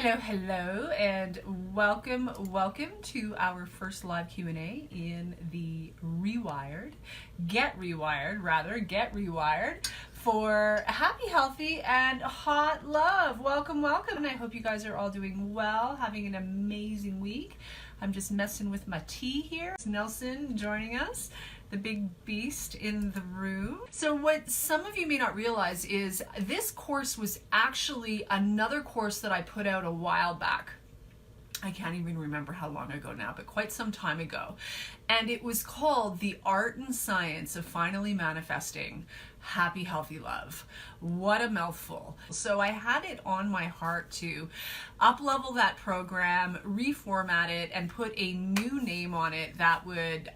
Hello, and welcome to our first live Q&A in the Get Rewired for happy, healthy, and hot love. Welcome. And I hope you guys are all doing well, having an amazing week. I'm just messing with my tea here. It's Nelson joining us, the big beast in the room. So what some of you may not realize is this course was actually another course that I put out a while back. I can't even remember how long ago now, but quite some time ago. And it was called The Art and Science of Finally Manifesting Happy, Healthy Love. What a mouthful. So I had it on my heart to up-level that program, reformat it, and put a new name on it that would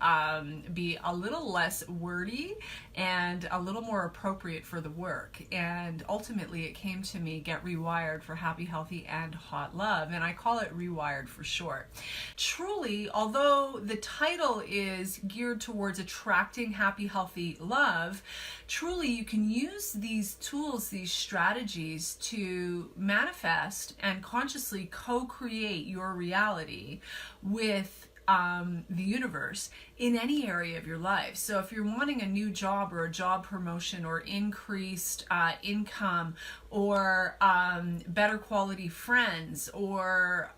be a little less wordy and a little more appropriate for the work. And ultimately it came to me, Get Rewired for Happy, Healthy, and Hot Love. And I call it Rewired for short. Truly, although the title is geared towards attracting happy, healthy love, truly you can use these tools, these strategies to manifest and consciously co-create your reality with the universe in any area of your life. So if you're wanting a new job or a job promotion or increased income or better quality friends or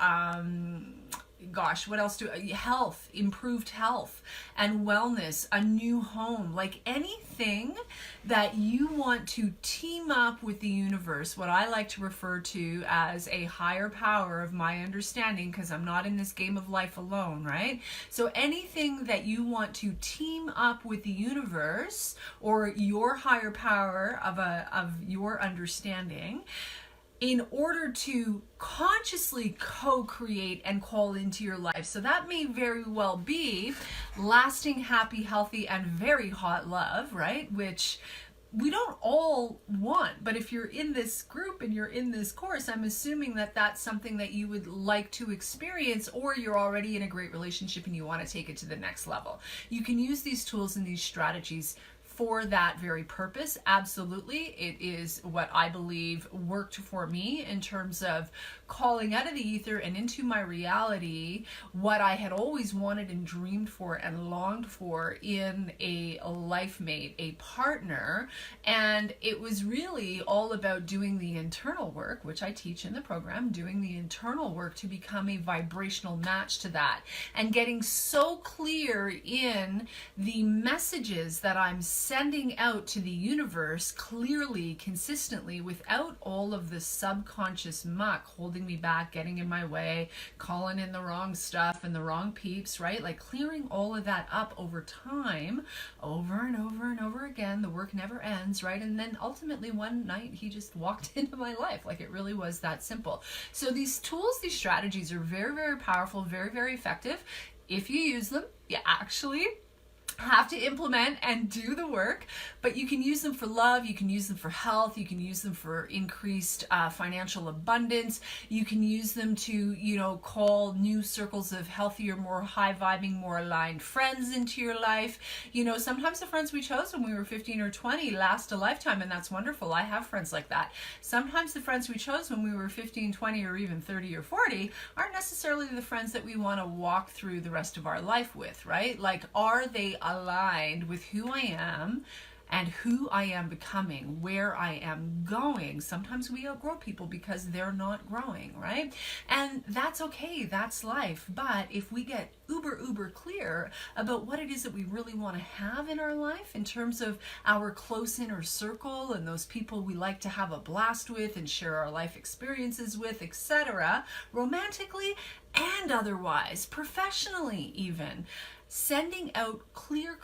what else health, improved health and wellness, a new home, like anything that you want to team up with the universe, what I like to refer to as a higher power of my understanding, because I'm not in this game of life alone, right? So anything that you want to team up with the universe or your higher power of your understanding, in order to consciously co-create and call into your life. So that may very well be lasting, happy, healthy, and very hot love, right? Which we don't all want, but if you're in this group and you're in this course, I'm assuming that that's something that you would like to experience, or you're already in a great relationship and you want to take it to the next level. You can use these tools and these strategies for that very purpose. Absolutely. It is what I believe worked for me in terms of calling out of the ether and into my reality what I had always wanted and dreamed for and longed for in a life mate, a partner. And it was really all about doing the internal work, which I teach in the program, doing the internal work to become a vibrational match to that, and getting so clear in the messages that I'm sending out to the universe clearly, consistently, without all of the subconscious muck holding me back, getting in my way, calling in the wrong stuff and the wrong peeps, right? Like clearing all of that up over time, over and over and over again. The work never ends, right? And then ultimately one night he just walked into my life. Like it really was that simple. So these tools, these strategies are very, very powerful, very, very effective. If you use them, you actually have to implement and do the work, but you can use them for love, you can use them for health, you can use them for increased financial abundance, you can use them to, call new circles of healthier, more high-vibing, more aligned friends into your life. Sometimes the friends we chose when we were 15 or 20 last a lifetime, and that's wonderful. I have friends like that. Sometimes the friends we chose when we were 15, 20, or even 30 or 40 aren't necessarily the friends that we want to walk through the rest of our life with, right? Like, are they aligned with who I am and who I am becoming, where I am going? Sometimes we outgrow people because they're not growing, right? And that's okay, that's life. But if we get uber clear about what it is that we really want to have in our life in terms of our close inner circle and those people we like to have a blast with and share our life experiences with, etc., romantically and otherwise, professionally even, sending out clear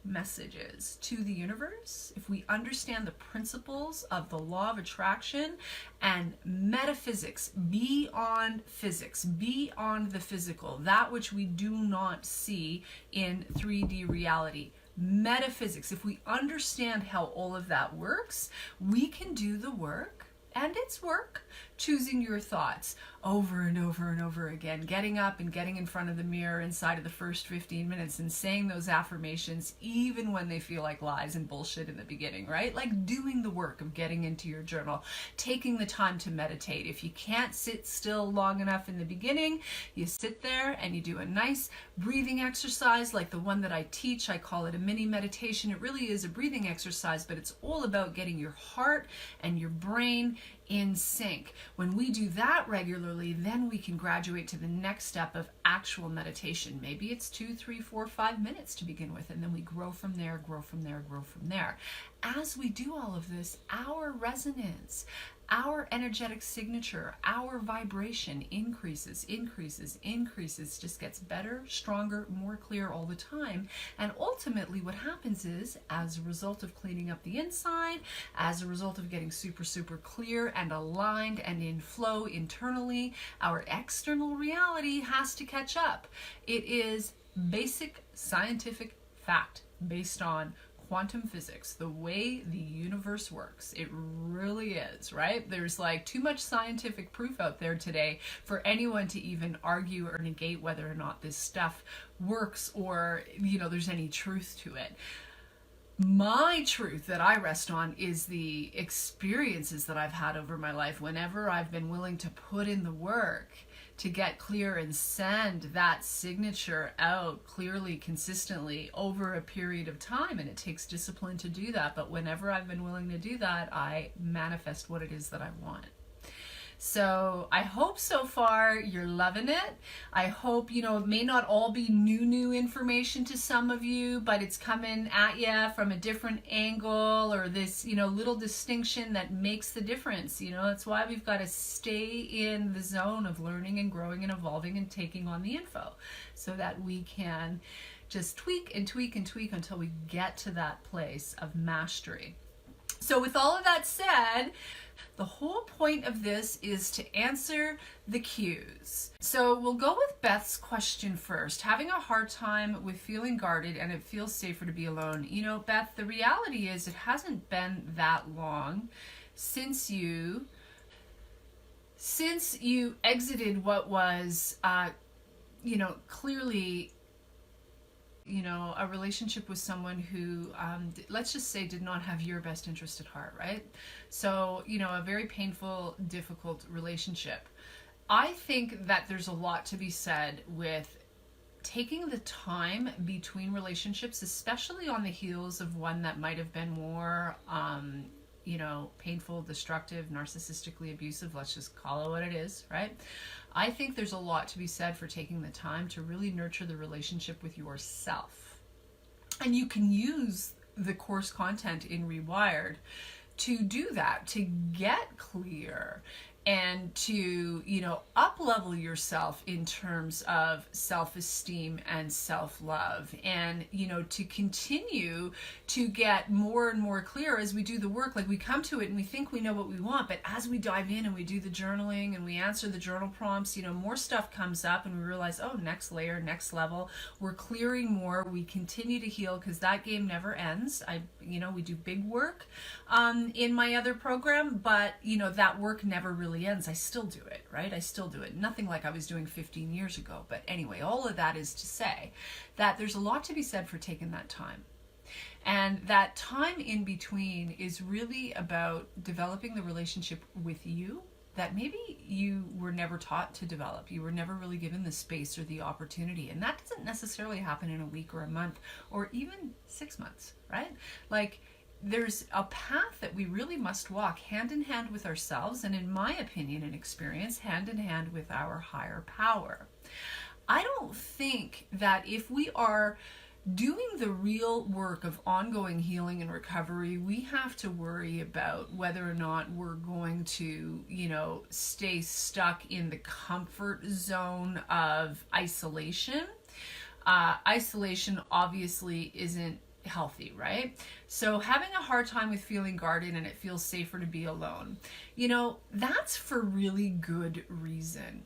messages to the universe, if we understand the principles of the law of attraction and metaphysics beyond physics, beyond the physical, that which we do not see in 3D reality, metaphysics, if we understand how all of that works, we can do the work, and it's work, choosing your thoughts over and over and over again, getting up and getting in front of the mirror inside of the first 15 minutes and saying those affirmations even when they feel like lies and bullshit in the beginning, right? Like doing the work of getting into your journal, taking the time to meditate. If you can't sit still long enough in the beginning, you sit there and you do a nice breathing exercise like the one that I teach. I call it a mini meditation. It really is a breathing exercise, but it's all about getting your heart and your brain in sync. When we do that regularly, then we can graduate to the next step of actual meditation. Maybe it's 2, 3, 4, 5 minutes to begin with, and then we grow from there, grow from there, grow from there. As we do all of this, our resonance, our energetic signature, our vibration increases, just gets better, stronger, more clear all the time. And ultimately what happens is, as a result of cleaning up the inside, as a result of getting super, super clear and aligned and in flow internally, our external reality has to catch up. It is basic scientific fact based on quantum physics, the way the universe works. It really is, right? There's like too much scientific proof out there today for anyone to even argue or negate whether or not this stuff works or, there's any truth to it. My truth that I rest on is the experiences that I've had over my life whenever I've been willing to put in the work to get clear and send that signature out clearly, consistently over a period of time. And it takes discipline to do that. But whenever I've been willing to do that, I manifest what it is that I want. So I hope so far you're loving it. I hope, it may not all be new information to some of you, but it's coming at you from a different angle or this, little distinction that makes the difference. That's why we've got to stay in the zone of learning and growing and evolving and taking on the info so that we can just tweak and tweak and tweak until we get to that place of mastery. So with all of that said, the whole point of this is to answer the cues. So we'll go with Beth's question first. Having a hard time with feeling guarded and it feels safer to be alone. Beth, the reality is it hasn't been that long since you exited what was, clearly a relationship with someone who, let's just say, did not have your best interest at heart, right? So, a very painful, difficult relationship. I think that there's a lot to be said with taking the time between relationships, especially on the heels of one that might have been more, painful, destructive, narcissistically abusive. Let's just call it what it is, right? I think there's a lot to be said for taking the time to really nurture the relationship with yourself. And you can use the course content in Rewired to do that, to get clear and to, up-level yourself in terms of self-esteem and self-love, and, to continue to get more and more clear as we do the work. Like, we come to it and we think we know what we want, but as we dive in and we do the journaling and we answer the journal prompts, more stuff comes up and we realize, oh, next layer, next level. We're clearing more. We continue to heal because that game never ends. We do big work in my other program, but, that work never really ends. I still do it, right? I still do it. Nothing like I was doing 15 years ago. But anyway, all of that is to say that there's a lot to be said for taking that time. And that time in between is really about developing the relationship with you that maybe you were never taught to develop. You were never really given the space or the opportunity. And that doesn't necessarily happen in a week or a month or even 6 months, right? Like, there's a path that we really must walk hand in hand with ourselves, and in my opinion and experience, hand in hand with our higher power. I don't think that if we are doing the real work of ongoing healing and recovery, we have to worry about whether or not we're going to, stay stuck in the comfort zone of isolation. Isolation obviously isn't healthy, right? So having a hard time with feeling guarded and it feels safer to be alone, that's for really good reason.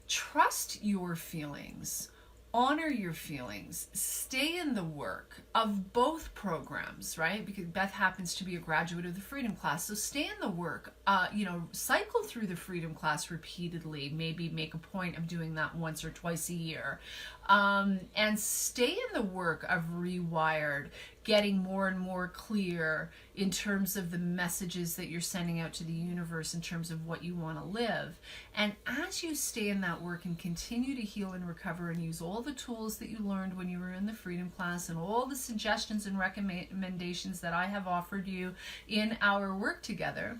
Trust your feelings honor your feelings, stay in the work of both programs, right? Because Beth happens to be a graduate of the Freedom Class, so stay in the work, cycle through the Freedom Class repeatedly, maybe make a point of doing that once or twice a year, and stay in the work of Rewired, getting more and more clear in terms of the messages that you're sending out to the universe in terms of what you want to live. And as you stay in that work and continue to heal and recover and use all the tools that you learned when you were in the Freedom Class and all the suggestions and recommendations that I have offered you in our work together,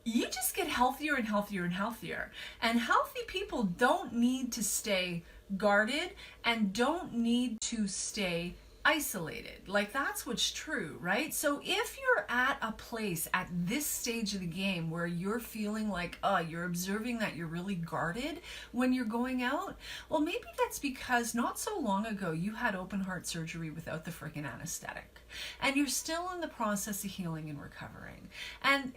you just get healthier and healthier and healthier. And healthy people don't need to stay guarded and don't need to stay isolated. Like, that's what's true, right? So if you're at a place at this stage of the game where you're feeling like, you're observing that you're really guarded when you're going out, well, maybe that's because not so long ago you had open heart surgery without the freaking anesthetic. And you're still in the process of healing and recovering. And,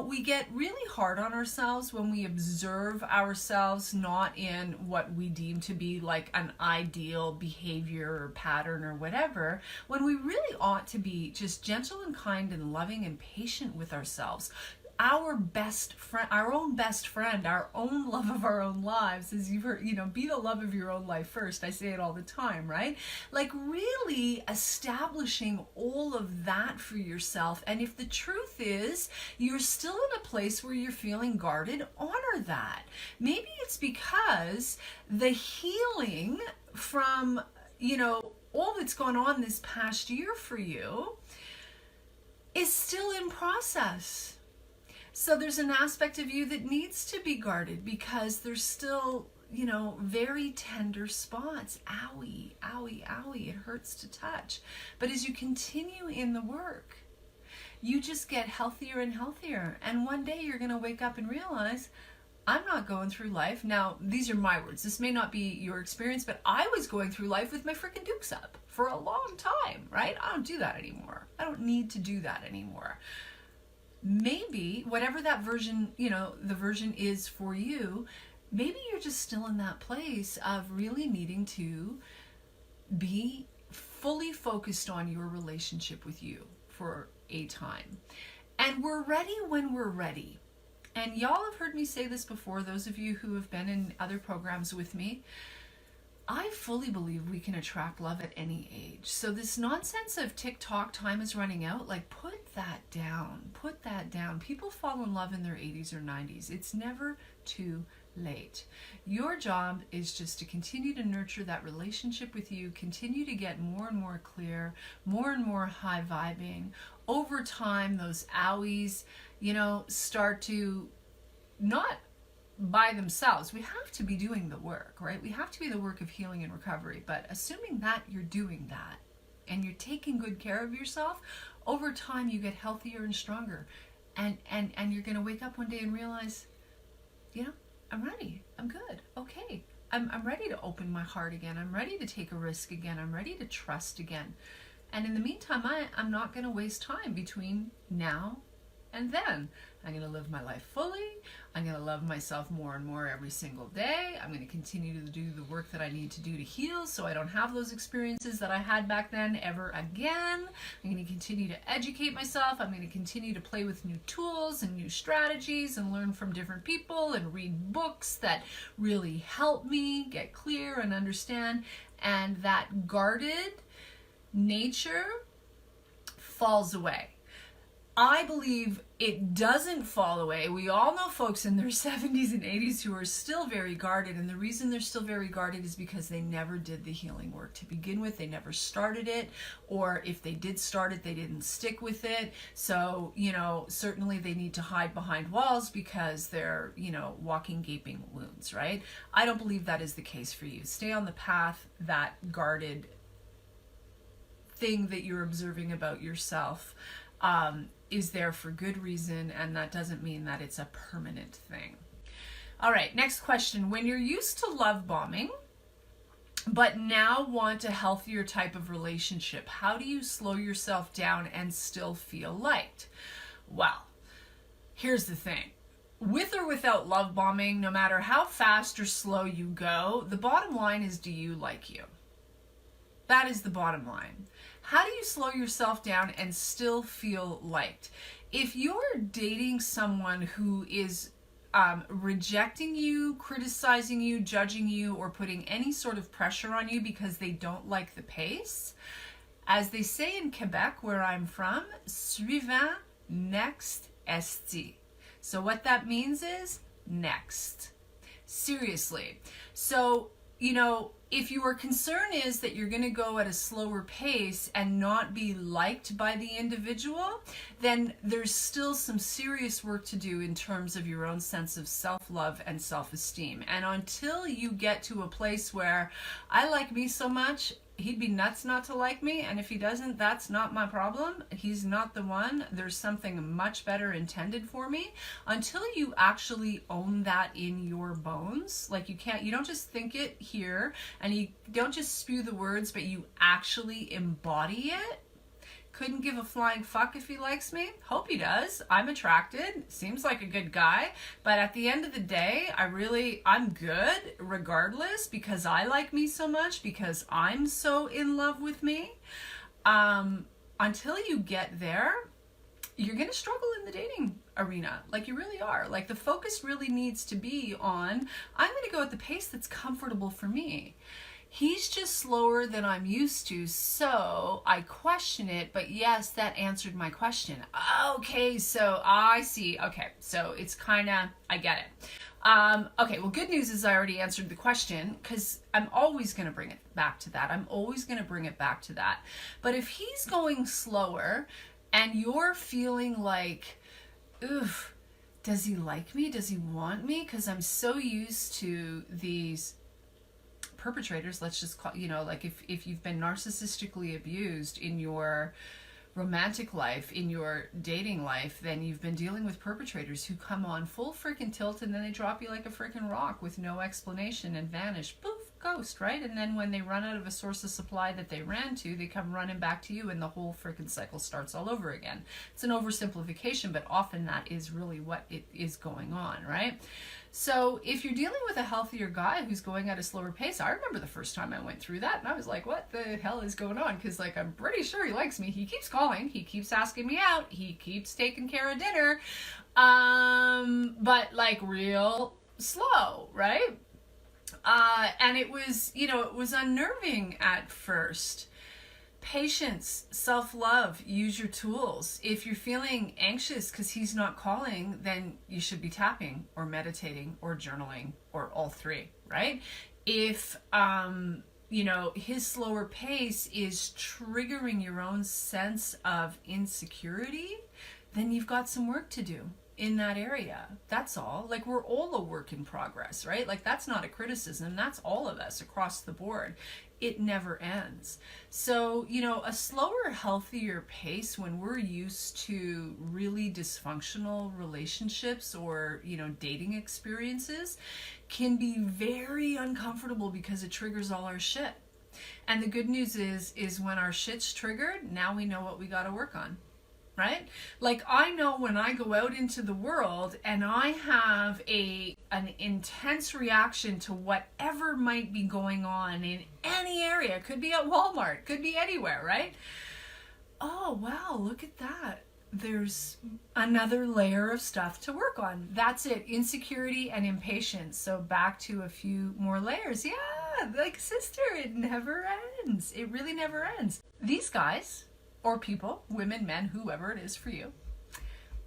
we get really hard on ourselves when we observe ourselves not in what we deem to be like an ideal behavior or pattern or whatever, when we really ought to be just gentle and kind and loving and patient with ourselves. Our best friend, our own best friend, our own love of our own lives, as you've heard, be the love of your own life first. I say it all the time, right? Like, really establishing all of that for yourself. And if the truth is you're still in a place where you're feeling guarded, honor that. Maybe it's because the healing from, all that's gone on this past year for you is still in process. So there's an aspect of you that needs to be guarded because there's still, very tender spots. Owie, owie, owie. It hurts to touch. But as you continue in the work, you just get healthier and healthier. And one day you're going to wake up and realize, I'm not going through life. Now, these are my words. This may not be your experience, but I was going through life with my freaking dukes up for a long time, right? I don't do that anymore. I don't need to do that anymore. Maybe whatever that version, the version is for you, maybe you're just still in that place of really needing to be fully focused on your relationship with you for a time. And we're ready when we're ready. And y'all have heard me say this before, those of you who have been in other programs with me. I fully believe we can attract love at any age. So this nonsense of TikTok, time is running out, like, put that down. Put that down. People fall in love in their 80s or 90s. It's never too late. Your job is just to continue to nurture that relationship with you, continue to get more and more clear, more and more high vibing. Over time, those owies, start to not by themselves. We have to be doing the work, right? We have to be the work of healing and recovery. But assuming that you're doing that and you're taking good care of yourself, over time you get healthier and stronger. And you're going to wake up one day and realize, I'm ready. I'm good. Okay. I'm ready to open my heart again. I'm ready to take a risk again. I'm ready to trust again. And in the meantime, I'm not going to waste time between now and then. I'm going to live my life fully. I'm going to love myself more and more every single day. I'm going to continue to do the work that I need to do to heal so I don't have those experiences that I had back then ever again. I'm going to continue to educate myself. I'm going to continue to play with new tools and new strategies and learn from different people and read books that really help me get clear and understand. And that guarded nature falls away. I believe it doesn't fall away. We all know folks in their 70s and 80s who are still very guarded, and the reason they're still very guarded is because they never did the healing work to begin with. They never started it, or if they did start it, they didn't stick with it. So, certainly they need to hide behind walls because they're, walking gaping wounds, right? I don't believe that is the case for you. Stay on the path, that guarded thing that you're observing about yourself is there for good reason, and that doesn't mean that it's a permanent thing. All right, next question. When you're used to love bombing, but now want a healthier type of relationship, how do you slow yourself down and still feel liked? Well, here's the thing. with or without love bombing, no matter how fast or slow you go, the bottom line is, do you like you? That is the bottom line. How do you slow yourself down and still feel liked? If you're dating someone who is rejecting you, criticizing you, judging you, or putting any sort of pressure on you because they don't like the pace, as they say in Quebec, where I'm from, suivant, next, esti. So what that means is next. Seriously. So, you know, if your concern is that you're going to go at a slower pace and not be liked by the individual, then there's still some serious work to do in terms of your own sense of self-love and self-esteem. And until you get to a place where I like me so much, he'd be nuts not to like me, and if he doesn't, that's not my problem. He's not the one. There's something much better intended for me. Until you actually own that in your bones, like you don't just think it here, and you don't just spew the words, but you actually embody it. Couldn't give a flying fuck if he likes me. Hope he does. I'm attracted. Seems like a good guy. But at the end of the day, I'm good regardless, because I like me so much, because I'm so in love with me. Until you get there, you're going to struggle in the dating arena. Like, you really are. Like, the focus really needs to be on, I'm going to go at the pace that's comfortable for me. He's just slower than I'm used to, so I question it, but yes, that answered my question. Okay, so I see. Okay, so it's kind of, I get it. Okay, well, good news is I already answered the question, because I'm always going to bring it back to that. I'm always going to bring it back to that. But if he's going slower and you're feeling like, oof, does he like me? Does he want me? Because I'm so used to these perpetrators, let's just call, you know, like if you've been narcissistically abused in your romantic life, in your dating life, then you've been dealing with perpetrators who come on full freaking tilt, and then they drop you like a freaking rock with no explanation and vanish. Poof, ghost, right? And then when they run out of a source of supply that they ran to, they come running back to you, and the whole freaking cycle starts all over again. It's an oversimplification, but often that is really what it is going on, right? So if you're dealing with a healthier guy who's going at a slower pace, I remember the first time I went through that, and I was like, what the hell is going on? Because, like, I'm pretty sure he likes me. He keeps calling. He keeps asking me out. He keeps taking care of dinner. But, like, real slow, right? And it was, you know, it was unnerving at first. Patience, self-love, use your tools. If you're feeling anxious because he's not calling, then you should be tapping or meditating or journaling or all three, right? If, you know, his slower pace is triggering your own sense of insecurity, then you've got some work to do in that area. That's all. Like, we're all a work in progress, right? Like, that's not a criticism. That's all of us across the board. It never ends. So, you know, a slower, healthier pace when we're used to really dysfunctional relationships or, you know, dating experiences can be very uncomfortable because it triggers all our shit. And the good news is when our shit's triggered, now we know what we got to work on. Right? Like, I know when I go out into the world and I have an intense reaction to whatever might be going on in any area, could be at Walmart, could be anywhere, right? Oh, wow, look at that. There's another layer of stuff to work on. That's it. Insecurity and impatience. So back to a few more layers. Yeah, like, sister, it never ends. It really never ends. These guys, or people, women, men, whoever it is for you,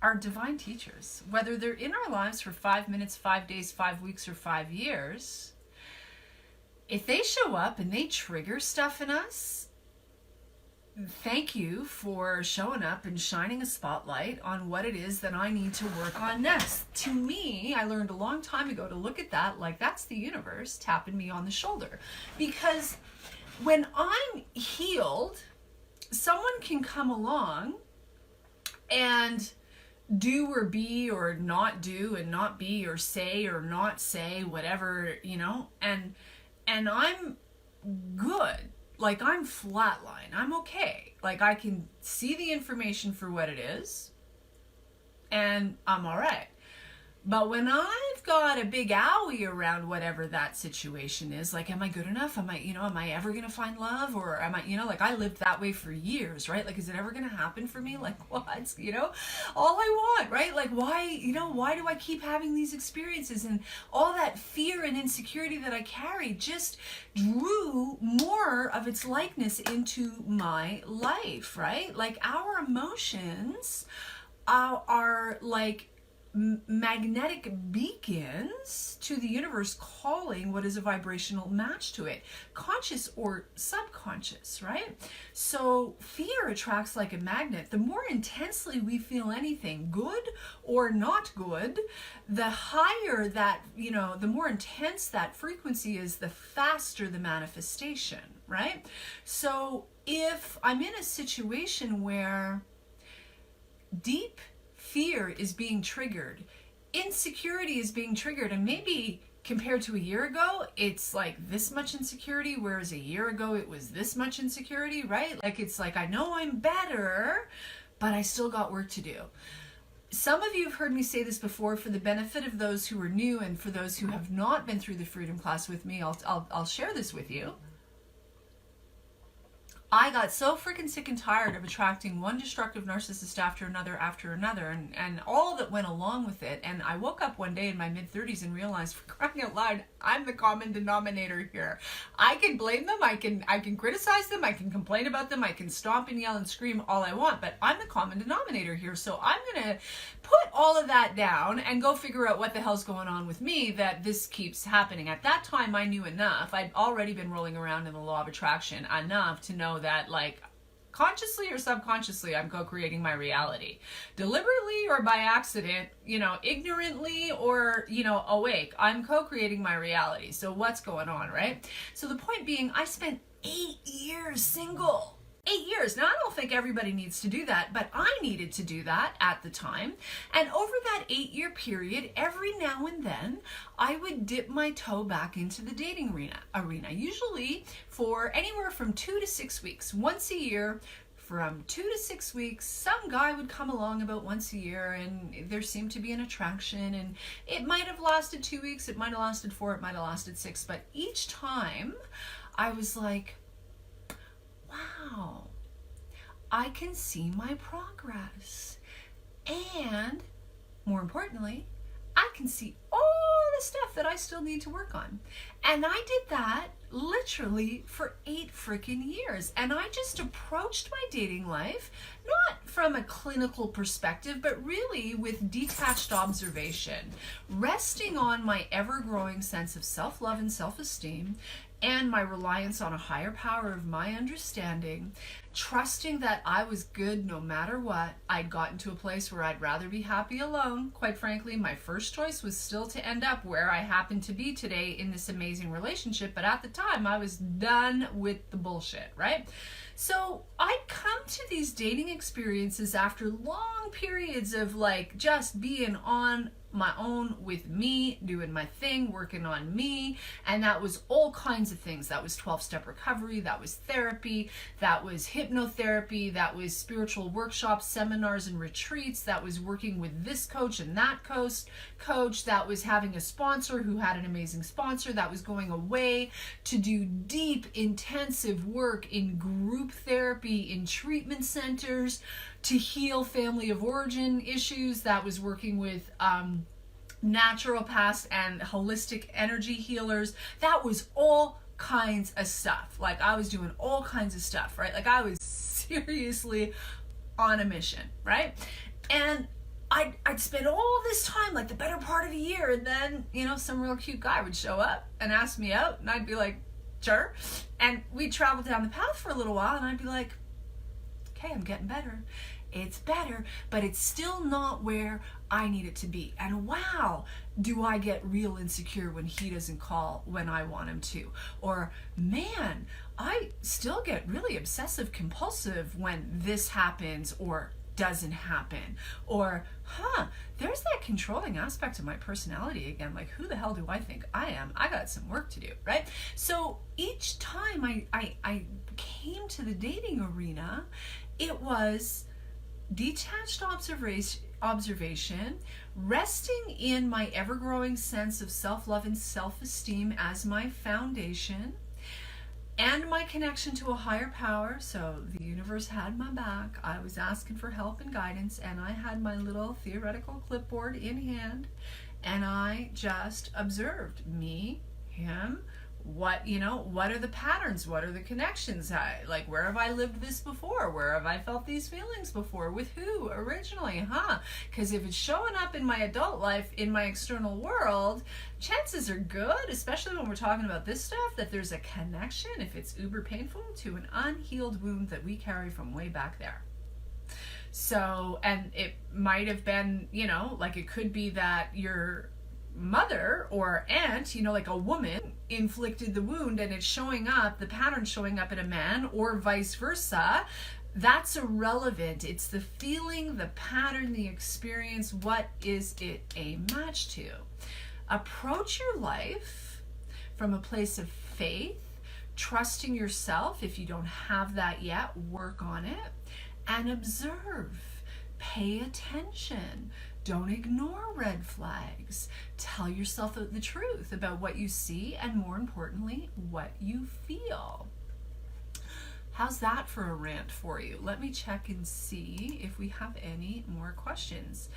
are divine teachers. Whether they're in our lives for 5 minutes, 5 days, 5 weeks, or 5 years, if they show up and they trigger stuff in us, thank you for showing up and shining a spotlight on what it is that I need to work on next. To me, I learned a long time ago to look at that like that's the universe tapping me on the shoulder. Because when I'm healed, someone can come along and do or be or not do and not be or say or not say whatever, you know, and I'm good. Like, I'm flatline. I'm okay. Like, I can see the information for what it is and I'm all right. But when I've got a big owie around whatever that situation is, like, am I good enough? Am I ever going to find love? Or am I, like, I lived that way for years, right? Like, is it ever going to happen for me? Like, what? All I want, right? Like, why do I keep having these experiences? And all that fear and insecurity that I carry just drew more of its likeness into my life, right? Like, our emotions are like magnetic beacons to the universe, calling what is a vibrational match to it, conscious or subconscious, right? So fear attracts like a magnet. The more intensely we feel anything, good or not good, the higher that, the more intense that frequency is, the faster the manifestation, right? So if I'm in a situation where deep fear is being triggered, insecurity is being triggered, and maybe compared to a year ago, it's like this much insecurity, whereas a year ago it was this much insecurity, right? Like, it's like, I know I'm better, but I still got work to do. Some of you have heard me say this before. For the benefit of those who are new and for those who have not been through the Freedom class with me, I'll share this with you. I got so freaking sick and tired of attracting one destructive narcissist after another, and all that went along with it. And I woke up one day in my mid-30s and realized, for crying out loud, I'm the common denominator here. I can blame them, I can criticize them, I can complain about them, I can stomp and yell and scream all I want, but I'm the common denominator here. So I'm gonna put all of that down and go figure out what the hell's going on with me that this keeps happening. At that time, I knew enough. I'd already been rolling around in the law of attraction enough to know that, like, consciously or subconsciously, I'm co-creating my reality. Deliberately or by accident, ignorantly or, awake, I'm co-creating my reality. So what's going on, right? So the point being, I spent 8 years single. 8 years. Now, I don't think everybody needs to do that, but I needed to do that at the time. And over that 8-year period, every now and then, I would dip my toe back into the dating arena, usually for anywhere from 2 to 6 weeks. Once a year, from 2 to 6 weeks, some guy would come along about once a year, and there seemed to be an attraction, and it might have lasted 2 weeks, it might have lasted 4, it might have lasted 6, but each time, I was like, wow, I can see my progress. And more importantly, I can see all the stuff that I still need to work on. And I did that literally for 8 freaking years. And I just approached my dating life, not from a clinical perspective, but really with detached observation, resting on my ever-growing sense of self-love and self-esteem, and my reliance on a higher power of my understanding, trusting that I was good no matter what. I'd gotten to a place where I'd rather be happy alone. Quite frankly, my first choice was still to end up where I happen to be today in this amazing relationship, but at the time I was done with the bullshit, right? So I'd come to these dating experiences after long periods of like just being on my own with me, doing my thing, working on me, and that was all kinds of things. That was 12-step recovery, that was therapy, that was hypnotherapy, that was spiritual workshops, seminars, and retreats, that was working with this coach and that coach, that was having a sponsor who had an amazing sponsor, that was going away to do deep, intensive work in group therapy, in treatment centers, to heal family of origin issues, that was working with naturopaths and holistic energy healers. That was all kinds of stuff. Like, I was doing all kinds of stuff, right? Like, I was seriously on a mission, right? And I'd spend all this time, like the better part of a year, and then, some real cute guy would show up and ask me out, and I'd be like, sure. And we'd travel down the path for a little while, and I'd be like, okay, I'm getting better. It's better, but it's still not where I need it to be. And wow, do I get real insecure when he doesn't call when I want him to? Or man, I still get really obsessive compulsive when this happens or doesn't happen. Or, there's that controlling aspect of my personality again. Like, who the hell do I think I am? I got some work to do, right? So each time I came to the dating arena, it was detached observation, resting in my ever-growing sense of self-love and self-esteem as my foundation, and my connection to a higher power. So the universe had my back. I was asking for help and guidance, and I had my little theoretical clipboard in hand, and I just observed me, him, what are the patterns, what are the connections, where have I lived this before, where have I felt these feelings before, with who originally, because if it's showing up in my adult life, in my external world, chances are good, especially when we're talking about this stuff, that there's a connection, if it's uber painful, to an unhealed wound that we carry from way back there. So, and it might have been, it could be that your mother or aunt, like a woman, inflicted the wound, and it's showing up, the pattern showing up in a man, or vice versa. That's irrelevant. It's the feeling, the pattern, the experience. What is it a match to? Approach your life from a place of faith, trusting yourself. If you don't have that yet, work on it, and observe. Pay attention. Don't ignore red flags. Tell yourself the truth about what you see, and more importantly, what you feel. How's that for a rant for you? Let me check and see if we have any more questions.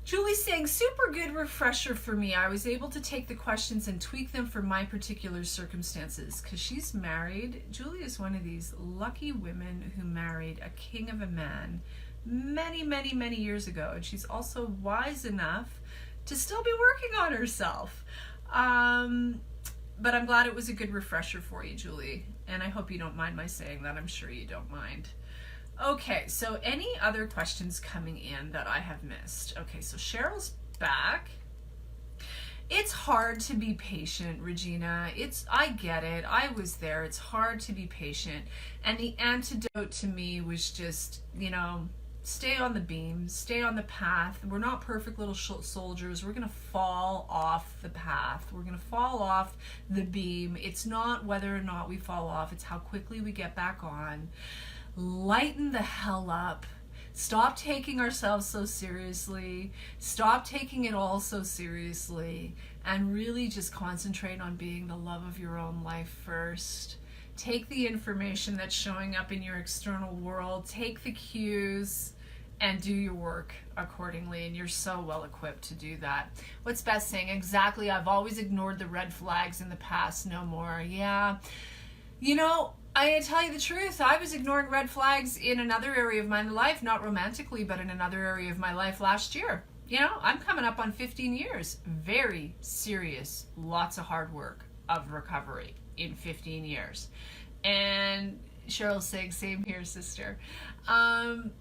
Julie's saying, super good refresher for me. I was able to take the questions and tweak them for my particular circumstances, because she's married. Julie is one of these lucky women who married a king of a man many, many, many years ago. And she's also wise enough to still be working on herself. But I'm glad it was a good refresher for you, Julie. And I hope you don't mind my saying that. I'm sure you don't mind. Okay, so any other questions coming in that I have missed? Okay, so Cheryl's back. It's hard to be patient, Regina. I get it. I was there. It's hard to be patient. And the antidote to me was just, stay on the beam, stay on the path. We're not perfect little soldiers. We're going to fall off the path. We're going to fall off the beam. It's not whether or not we fall off. It's how quickly we get back on. Lighten the hell up. Stop taking ourselves so seriously. Stop taking it all so seriously. And really just concentrate on being the love of your own life first. Take the information that's showing up in your external world. Take the cues and do your work accordingly, and you're so well equipped to do that. What's Beth saying? Exactly. I've always ignored the red flags in the past. No more. Yeah. I tell you the truth, I was ignoring red flags in another area of my life, not romantically, but in another area of my life last year. I'm coming up on 15 years. Very serious, lots of hard work of recovery in 15 years. And Cheryl's saying, same here, sister. And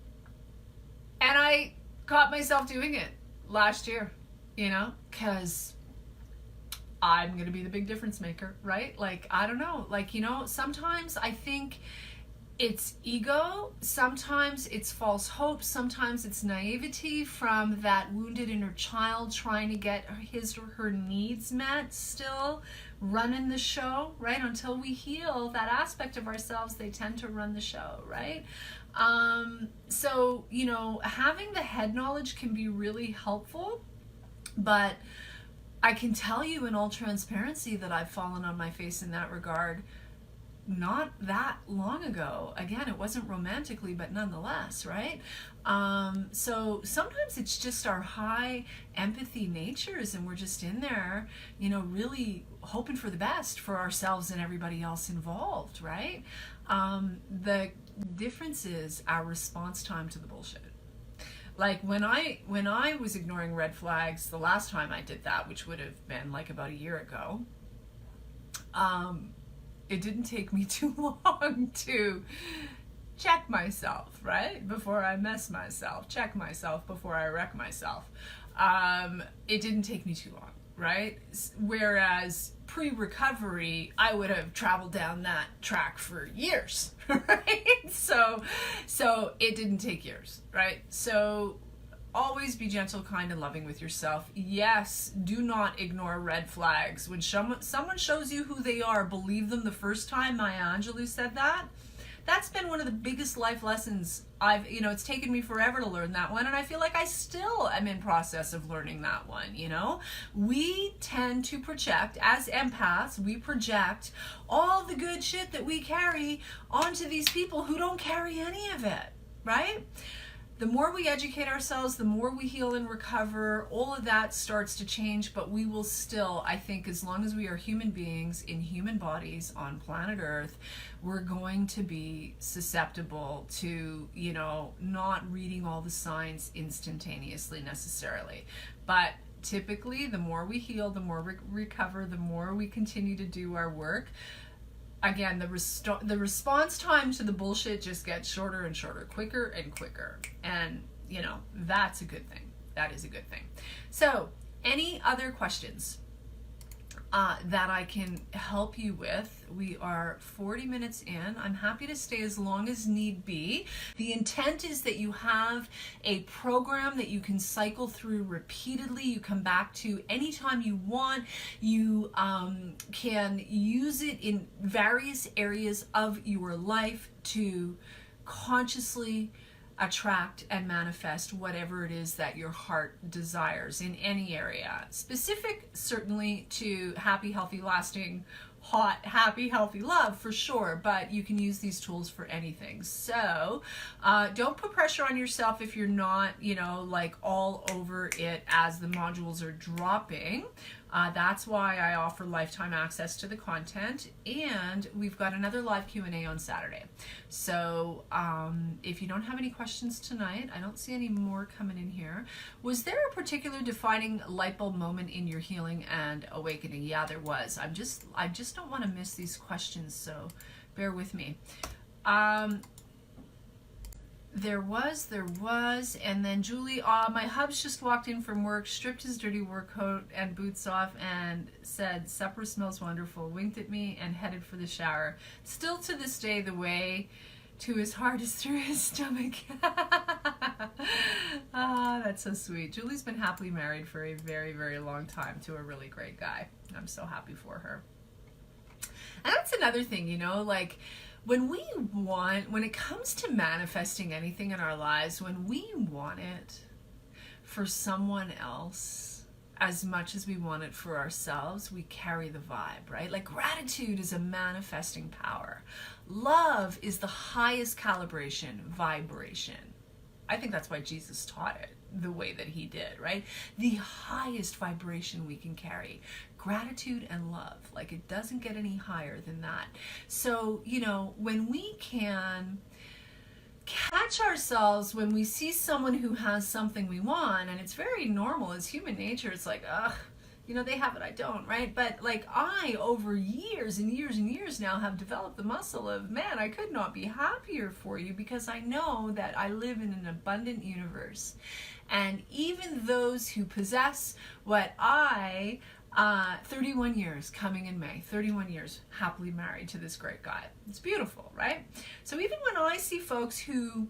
I caught myself doing it last year, because I'm going to be the big difference maker, right? I don't know. Sometimes I think it's ego. Sometimes it's false hope. Sometimes it's naivety from that wounded inner child trying to get his or her needs met, still running the show, right? Until we heal that aspect of ourselves, they tend to run the show, right? So, having the head knowledge can be really helpful, but I can tell you in all transparency that I've fallen on my face in that regard not that long ago. Again, it wasn't romantically, but nonetheless, right? So sometimes it's just our high empathy natures, and we're just in there, really hoping for the best for ourselves and everybody else involved, right? The difference is our response time to the bullshit. When I was ignoring red flags the last time I did that, which would have been about a year ago, it didn't take me too long to check myself, right? Before I mess myself, check myself before I wreck myself. It didn't take me too long, right? Whereas pre-recovery, I would have traveled down that track for years, right? So it didn't take years, right? So always be gentle, kind, and loving with yourself. Yes, do not ignore red flags. When someone shows you who they are, believe them the first time. Maya Angelou said that. That's been one of the biggest life lessons it's taken me forever to learn that one, and I feel like I still am in process of learning that one. We tend to project, as empaths, we project all the good shit that we carry onto these people who don't carry any of it, right? The more we educate ourselves, the more we heal and recover, all of that starts to change, but we will still, I think, as long as we are human beings in human bodies on planet Earth, we're going to be susceptible to, not reading all the signs instantaneously necessarily. But typically, the more we heal, the more we recover, the more we continue to do our work, again, the response time to the bullshit just gets shorter and shorter, quicker and quicker. And, that's a good thing. That is a good thing. So, any other questions that I can help you with? We are 40 minutes in. I'm happy to stay as long as need be. The intent is that you have a program that you can cycle through repeatedly. You come back to anytime you want. You can use it in various areas of your life to consciously attract and manifest whatever it is that your heart desires in any area. Specific, certainly, to happy, healthy, lasting, hot, happy, healthy love, for sure, but you can use these tools for anything. So don't put pressure on yourself if you're not, all over it as the modules are dropping. That's why I offer lifetime access to the content, and we've got another live Q&A on Saturday. So if you don't have any questions tonight, I don't see any more coming in here. Was there a particular defining light bulb moment in your healing and awakening? Yeah, there was. I just don't want to miss these questions, so bear with me. There was, and then Julie, my hubs just walked in from work, stripped his dirty work coat and boots off, and said, "Supper smells wonderful," winked at me, and headed for the shower. Still to this day, the way to his heart is through his stomach. That's so sweet. Julie's been happily married for a very, very long time to a really great guy. I'm so happy for her. And that's another thing, when it comes to manifesting anything in our lives, when we want it for someone else as much as we want it for ourselves, we carry the vibe, right? Like, gratitude is a manifesting power. Love is the highest calibration, vibration. I think that's why Jesus taught it the way that he did, right? The highest vibration we can carry. Gratitude and love. Like, it doesn't get any higher than that. So, when we can catch ourselves when we see someone who has something we want, and it's very normal, it's human nature, it's like, ugh, they have it, I don't, right? But I, over years and years and years now, have developed the muscle of, man, I could not be happier for you, because I know that I live in an abundant universe. And even those who possess what 31 years coming in May, 31 years happily married to this great guy. It's beautiful, right? So even when I see folks who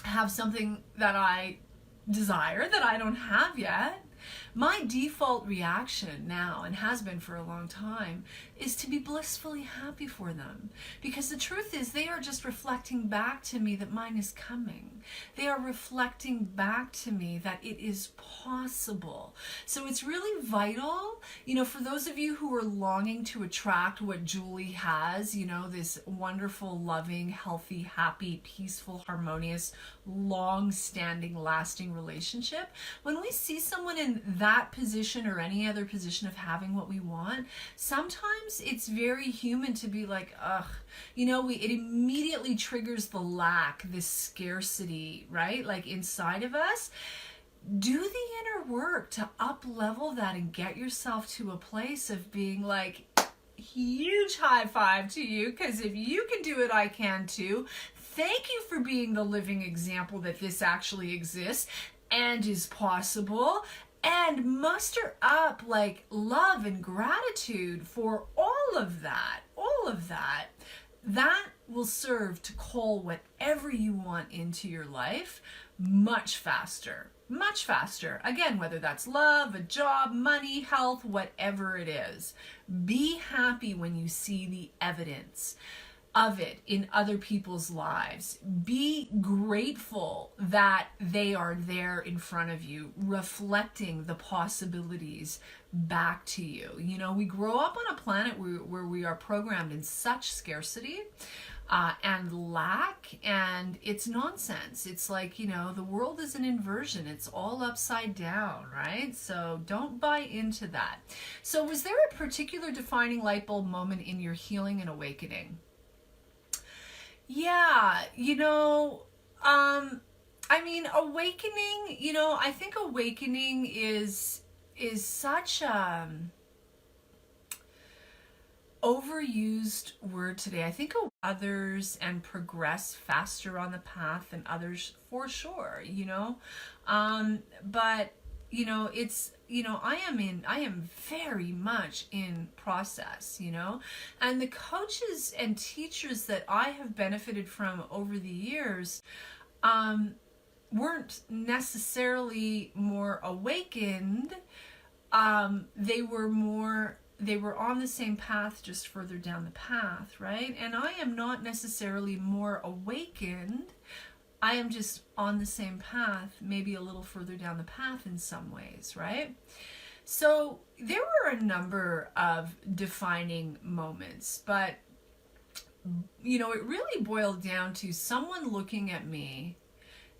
have something that I desire that I don't have yet, my default reaction now, and has been for a long time, is to be blissfully happy for them. Because the truth is, they are just reflecting back to me that mine is coming. They are reflecting back to me that it is possible. So it's really vital, for those of you who are longing to attract what Julie has, this wonderful, loving, healthy, happy, peaceful, harmonious, long-standing, lasting relationship. When we see someone in that position or any other position of having what we want, sometimes it's very human to be like, ugh, it immediately triggers the lack, this scarcity, right? Like, inside of us. Do the inner work to up-level that and get yourself to a place of being like, huge high five to you, because if you can do it, I can too. Thank you for being the living example that this actually exists and is possible. And muster up love and gratitude for all of that. That will serve to call whatever you want into your life much faster. Again, whether that's love, a job, money, health, whatever it is. Be happy when you see the evidence. of it in other people's lives. Be grateful that they are there in front of you, reflecting the possibilities back to you. You know, we grow up on a planet where we are programmed in such scarcity and lack, and it's nonsense. It's like, you know, the world is an inversion. It's all upside down, right? So don't buy into that. So was there a particular defining light bulb moment in your healing and awakening? Yeah, you know, I mean, awakening, you know, I think awakening is such a overused word today. I think others and progress faster on the path than others, for sure, you know. But you know, it's, you know, I am very much in process, you know, and the coaches and teachers that I have benefited from over the years weren't necessarily more awakened. They were on the same path, just further down the path, right? And I am not necessarily more awakened. I am just on the same path, maybe a little further down the path in some ways, right? So there were a number of defining moments, but, you know, it really boiled down to someone looking at me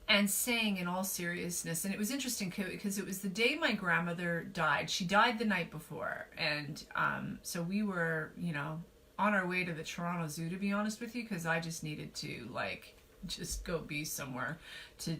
and saying in all seriousness, and it was interesting because it was the day my grandmother died. She died the night before, and so we were, you know, on our way to the Toronto Zoo, to be honest with you, because I just needed to, like, just go be somewhere to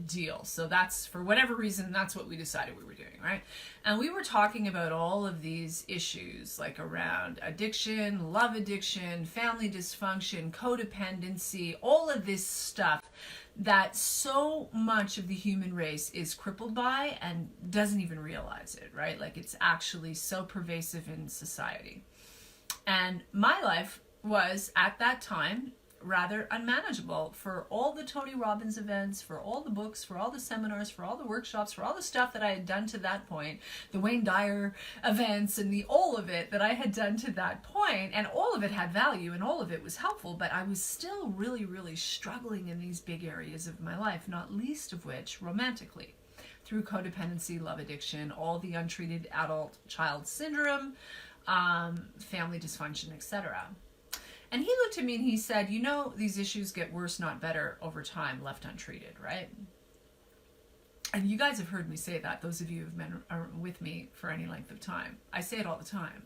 deal. So that's, for whatever reason, that's what we decided we were doing, right? And we were talking about all of these issues, like around addiction, love addiction, family dysfunction, codependency, all of this stuff that so much of the human race is crippled by and doesn't even realize it, right? Like, it's actually so pervasive in society. And my life was, at that time, rather unmanageable for all the Tony Robbins events, for all the books, for all the seminars, for all the workshops, for all the stuff that I had done to that point, the Wayne Dyer events and all of it that I had done to that point, and all of it had value and all of it was helpful, but I was still really, really struggling in these big areas of my life, not least of which romantically, through codependency, love addiction, all the untreated adult child syndrome, family dysfunction, etc. And he looked at me and he said, you know, these issues get worse, not better, over time, left untreated, right? And you guys have heard me say that, those of you who've been with me for any length of time. I say it all the time,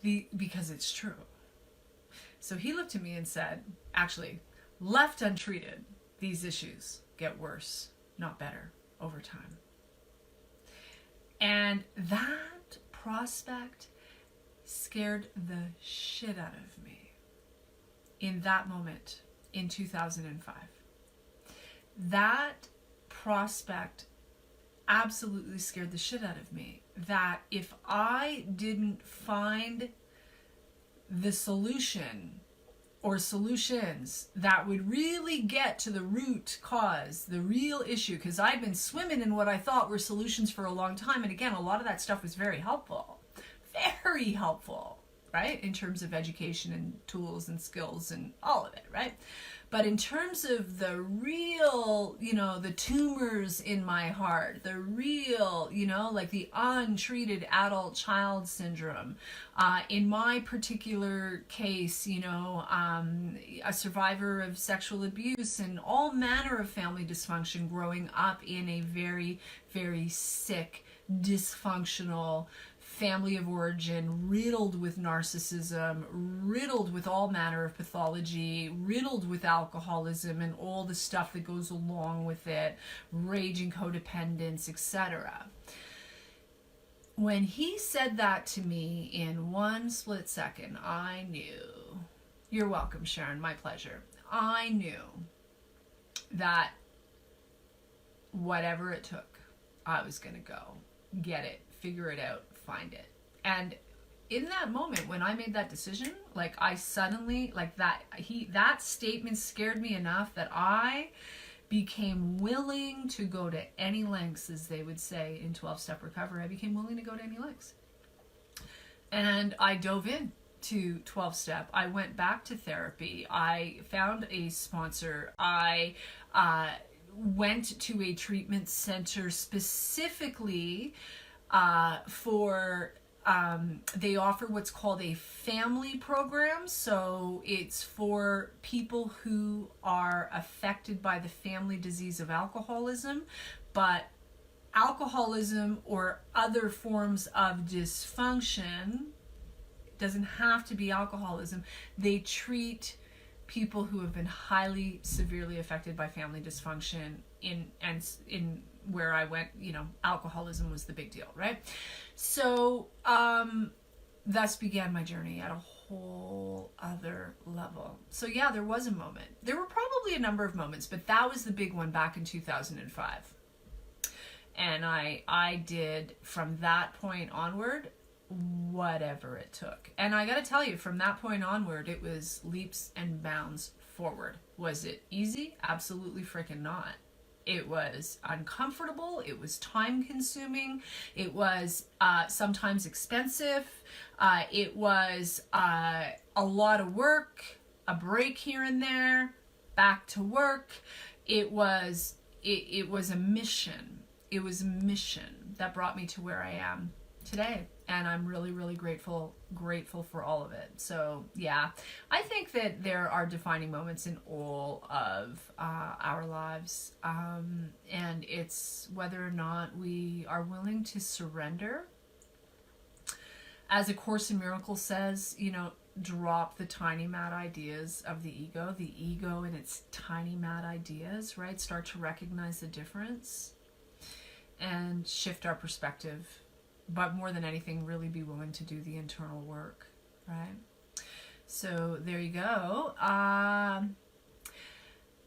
because it's true. So he looked at me and said, actually, left untreated, these issues get worse, not better, over time. And that prospect scared the shit out of me in that moment in 2005. That prospect absolutely scared the shit out of me, that if I didn't find the solution or solutions that would really get to the root cause, the real issue, because I'd been swimming in what I thought were solutions for a long time, and again, a lot of that stuff was very helpful, right? In terms of education and tools and skills and all of it, right? But in terms of the real, you know, the tumors in my heart, the real, you know, like the untreated adult child syndrome, in my particular case, you know, a survivor of sexual abuse and all manner of family dysfunction, growing up in a very, very sick, dysfunctional family of origin, riddled with narcissism, riddled with all manner of pathology, riddled with alcoholism and all the stuff that goes along with it, raging codependence, etc. When he said that to me in one split second, I knew, you're welcome, Sharon, my pleasure. I knew that whatever it took, I was going to go get it, figure it out, find it. And in that moment when I made that decision, like, I suddenly, like, that statement scared me enough that I became willing to go to any lengths, as they would say in 12-step recovery. I became willing to go to any lengths. And I dove in. to 12-step. I went back to therapy. I found a sponsor. I went to a treatment center specifically for they offer what's called a family program. So it's for people who are affected by the family disease of alcoholism, but alcoholism or other forms of dysfunction, doesn't have to be alcoholism. They treat people who have been highly severely affected by family dysfunction in where I went, alcoholism was the big deal, right? So thus began my journey at a whole other level. So yeah, there was a moment. There were probably a number of moments, but that was the big one back in 2005. And I did from that point onward whatever it took. And I gotta tell you, from that point onward, it was leaps and bounds forward. Was it easy? Absolutely freaking not. It was uncomfortable. It was time consuming. It was sometimes expensive. It was a lot of work, a break here and there, back to work. It was a mission. It was a mission that brought me to where I am today. And I'm really, really grateful for all of it. So yeah, I think that there are defining moments in all of our lives. And it's whether or not we are willing to surrender. As A Course in Miracles says, drop the tiny mad ideas of the ego and its tiny mad ideas, right? Start to recognize the difference and shift our perspective. But more than anything, really be willing to do the internal work, right? So there you go.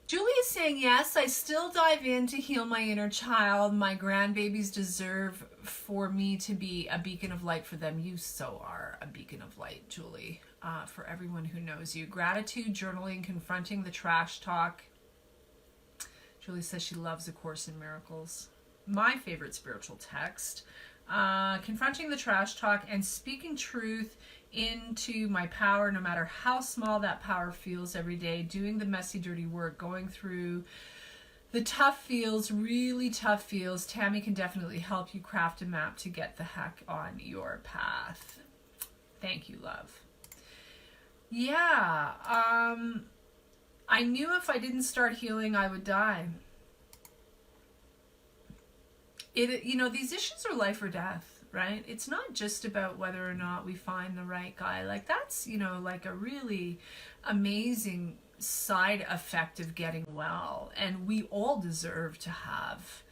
Julie is saying, yes, I still dive in to heal my inner child. My grandbabies deserve for me to be a beacon of light for them. You so are a beacon of light, Julie, for everyone who knows you. Gratitude, journaling, confronting the trash talk. Julie says she loves A Course in Miracles. My favorite spiritual text. Confronting the trash talk and speaking truth into my power, no matter how small that power feels every day, doing the messy, dirty work, going through the tough feels, really tough feels. Tamie can definitely help you craft a map to get the heck on your path. Thank you, love. Yeah, I knew if I didn't start healing, I would die. These issues are life or death, right? It's not just about whether or not we find the right guy. Like that's, like a really amazing side effect of getting well. And we all deserve to have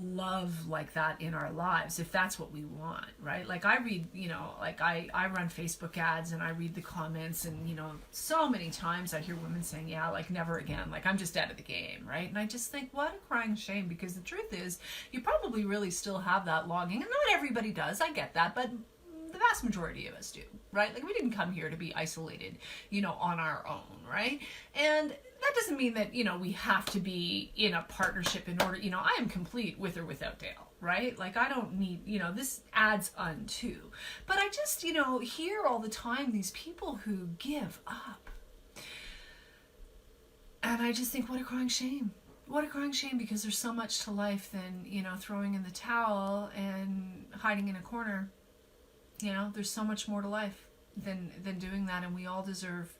love like that in our lives, if that's what we want, right? Like I read, I run Facebook ads and I read the comments and, so many times I hear women saying, yeah, like never again, like I'm just out of the game, right? And I just think, what a crying shame, because the truth is you probably really still have that longing, and not everybody does, I get that, but the vast majority of us do, right? Like we didn't come here to be isolated, on our own, right? And that doesn't mean that, we have to be in a partnership in order, I am complete with or without Dale, right? Like I don't need, this adds unto. But I just, hear all the time these people who give up. And I just think, what a crying shame. What a crying shame, because there's so much to life than, throwing in the towel and hiding in a corner. There's so much more to life than doing that, and we all deserve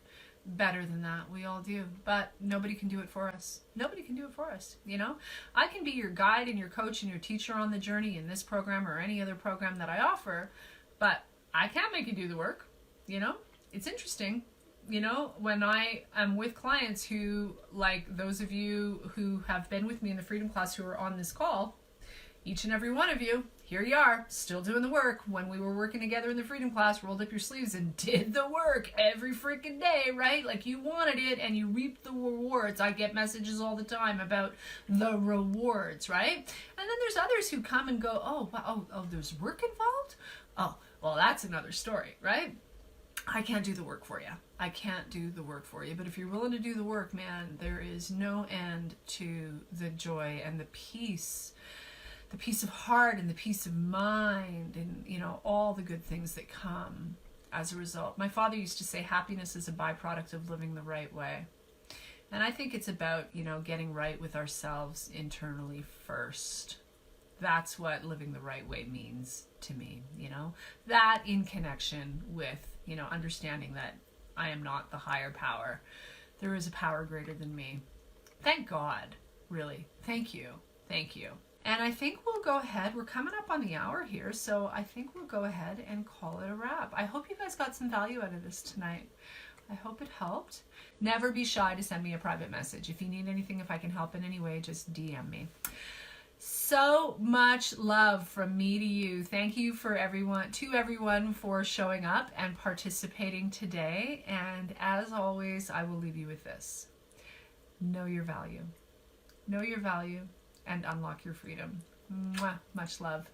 better than that. We all do, but nobody can do it for us. Nobody can do it for us. I can be your guide and your coach and your teacher on the journey in this program or any other program that I offer, but I can't make you do the work. It's interesting, when I am with clients who, like those of you who have been with me in the Freedom class who are on this call, each and every one of you, here you are, still doing the work. When we were working together in the Freedom class, rolled up your sleeves and did the work every freaking day, right? Like you wanted it and you reaped the rewards. I get messages all the time about the rewards, right? And then there's others who come and go, oh, wow, oh, there's work involved? Oh, well, that's another story, right? I can't do the work for you. I can't do the work for you. But if you're willing to do the work, man, there is no end to the joy and the peace of heart and the peace of mind and, all the good things that come as a result. My father used to say happiness is a byproduct of living the right way. And I think it's about, getting right with ourselves internally first. That's what living the right way means to me, that in connection with, understanding that I am not the higher power. There is a power greater than me. Thank God, really. Thank you. Thank you. And I think we'll go ahead. We're coming up on the hour here, so I think we'll go ahead and call it a wrap. I hope you guys got some value out of this tonight. I hope it helped. Never be shy to send me a private message. If you need anything, if I can help in any way, just DM me. So much love from me to you. Thank you to everyone for showing up and participating today. And as always, I will leave you with this. Know your value. Know your value and unlock your freedom. Mwah. Much love.